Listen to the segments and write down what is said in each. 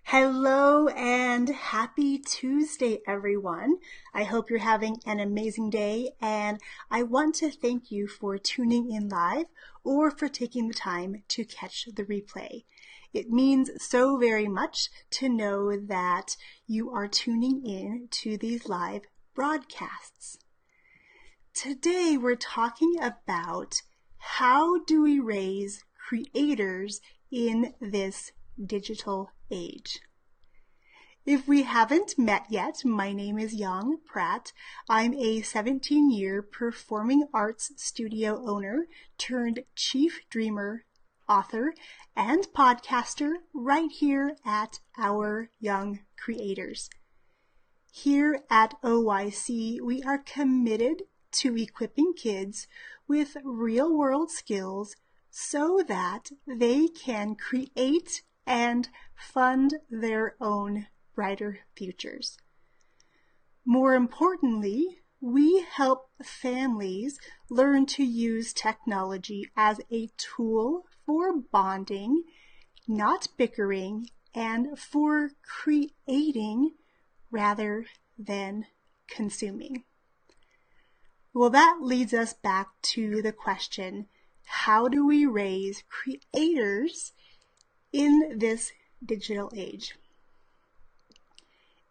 Hello and happy Tuesday, everyone. I hope you're having an amazing day, and I want to thank you for tuning in live or for taking the time to catch the replay. It means so very much to know that you are tuning in to these live broadcasts. Today, we're talking about how do we raise creators in this digital age. If we haven't met yet, my name is Young Pratt. I'm a 17-year performing arts studio owner turned chief dreamer, author, and podcaster right here at Our Young Creators. Here at OYC, we are committed to equipping kids with real-world skills so that they can create and fund their own brighter futures. More importantly, we help families learn to use technology as a tool for bonding, not bickering, and for creating rather than consuming. Well, that leads us back to the question, how do we raise creators in this digital age?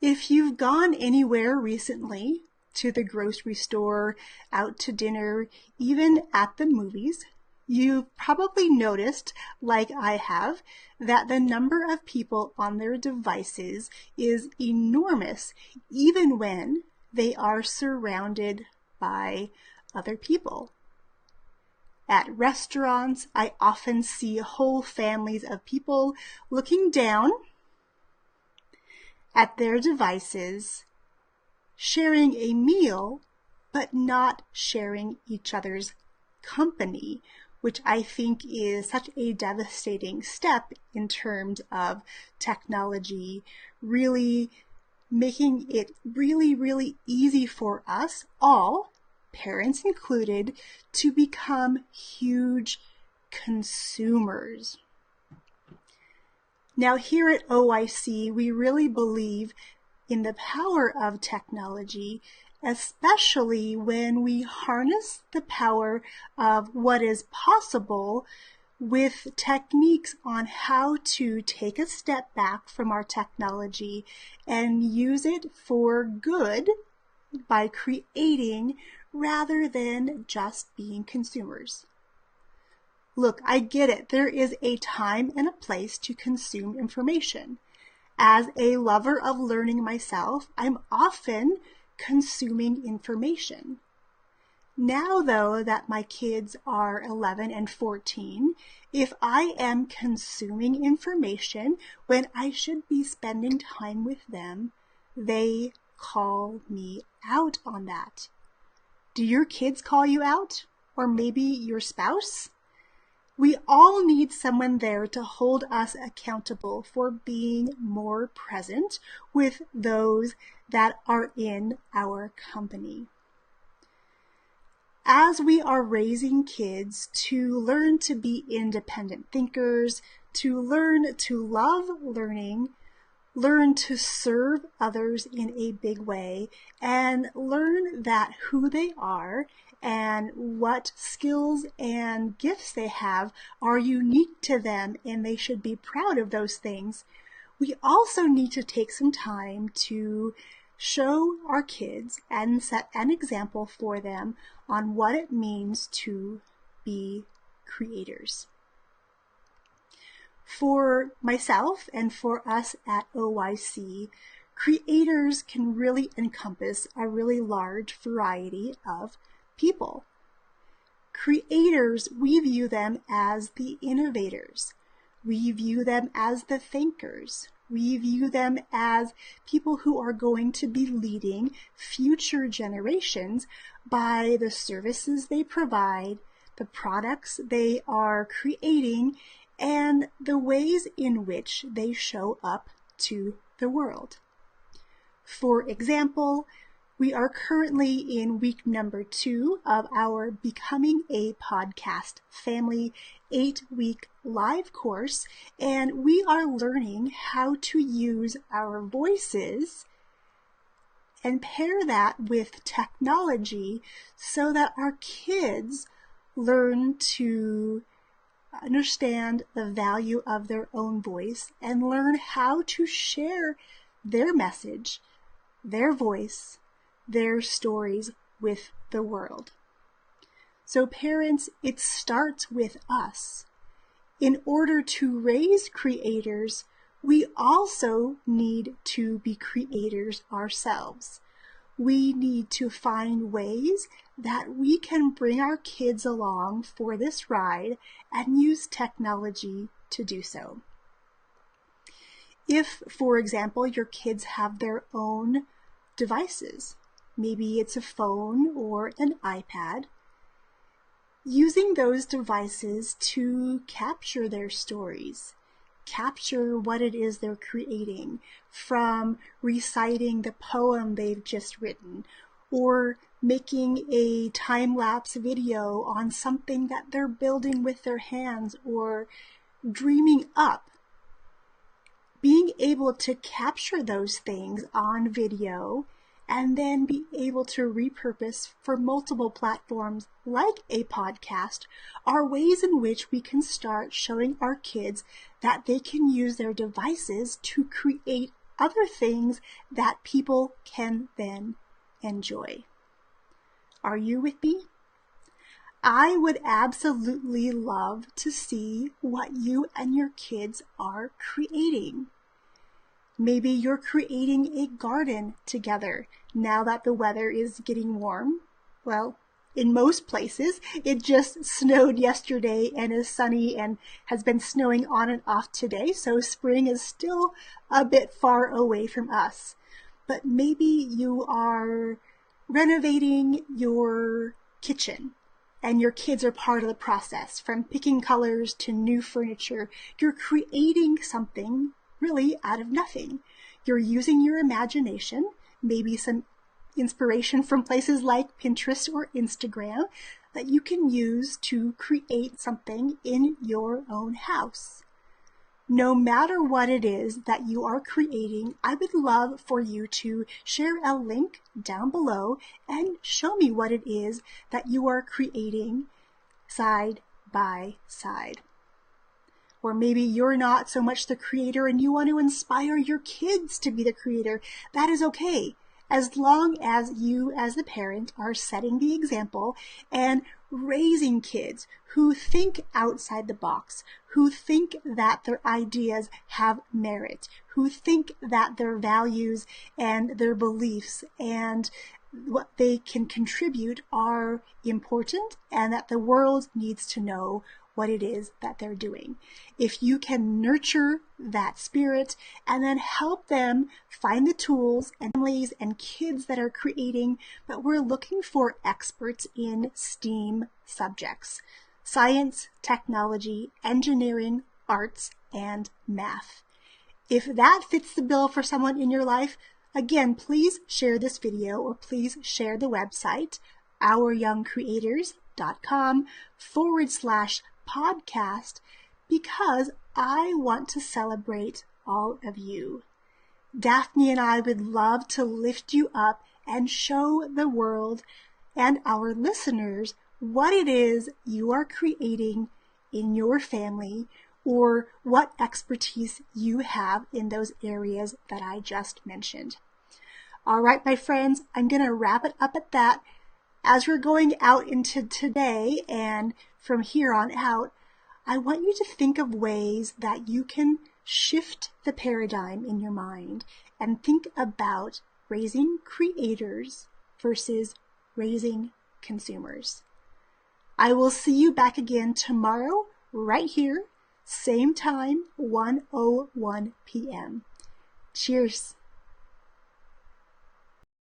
If you've gone anywhere recently, to the grocery store, out to dinner, even at the movies, you've probably noticed, like I have, that the number of people on their devices is enormous, even when they are surrounded by other people. At restaurants, I often see whole families of people looking down at their devices, sharing a meal, but not sharing each other's company, which I think is such a devastating step in terms of technology, really making it really easy for us all, parents included, to become huge consumers. Now here at OYC, we really believe in the power of technology, especially when we harness the power of what is possible with techniques on how to take a step back from our technology and use it for good by creating rather than just being consumers. Look, I get it. There is a time and a place to consume information. As a lover of learning myself, I'm often consuming information. Now, though, that my kids are 11 and 14, if I am consuming information when I should be spending time with them, they call me out on that. Do your kids call you out? Or maybe your spouse? We all need someone there to hold us accountable for being more present with those that are in our company. As we are raising kids to learn to be independent thinkers, to learn to love learning, learn to serve others in a big way, and learn that who they are and what skills and gifts they have are unique to them and they should be proud of those things, we also need to take some time to show our kids and set an example for them on what it means to be creators. For myself and for us at OYC, creators can really encompass a really large variety of people. Creators, we view them as the innovators. We view them as the thinkers. We view them as people who are going to be leading future generations by the services they provide, the products they are creating, and the ways in which they show up to the world. For example, We are currently in week number 2 of our Becoming a Podcast Family 8-week live course, and we are learning how to use our voices and pair that with technology so that our kids learn to understand the value of their own voice and learn how to share their message, their voice, their stories with the world. So parents, it starts with us. In order to raise creators, we also need to be creators ourselves. We need to find ways that we can bring our kids along for this ride and use technology to do so. If, for example, your kids have their own devices, maybe it's a phone or an iPad, using those devices to capture their stories, capture what it is they're creating, from reciting the poem they've just written, or making a time-lapse video on something that they're building with their hands, or dreaming up. Being able to capture those things on video and then be able to repurpose for multiple platforms like a podcast are ways in which we can start showing our kids that they can use their devices to create other things that people can then enjoy. Are you with me? I would absolutely love to see what you and your kids are creating. Maybe you're creating a garden together now that the weather is getting warm. Well, in most places, it just snowed yesterday and is sunny and has been snowing on and off today, so spring is still a bit far away from us. But maybe you are renovating your kitchen and your kids are part of the process. From picking colors to new furniture, you're creating something really out of nothing. You're using your imagination, maybe some inspiration from places like Pinterest or Instagram that you can use to create something in your own house. No matter what it is that you are creating, I would love for you to share a link down below and show me what it is that you are creating side by side. Or maybe you're not so much the creator and you want to inspire your kids to be the creator. That is okay, as long as you as the parent are setting the example and raising kids who think outside the box, who think that their ideas have merit, who think that their values and their beliefs and what they can contribute are important and that the world needs to know what it is that they're doing. If you can nurture that spirit and then help them find the tools and families and kids that are creating, but we're looking for experts in STEAM subjects: science, technology, engineering, arts, and math. If that fits the bill for someone in your life, again, please share this video or please share the website, ouryoungcreators.com/podcast, because I want to celebrate all of you. Daphne and I would love to lift you up and show the world and our listeners what it is you are creating in your family or what expertise you have in those areas that I just mentioned. All right, my friends, I'm going to wrap it up at that. As we're going out into today and from here on out, I want you to think of ways that you can shift the paradigm in your mind and think about raising creators versus raising consumers. I will see you back again tomorrow, right here, same time, 1:01 p.m. Cheers.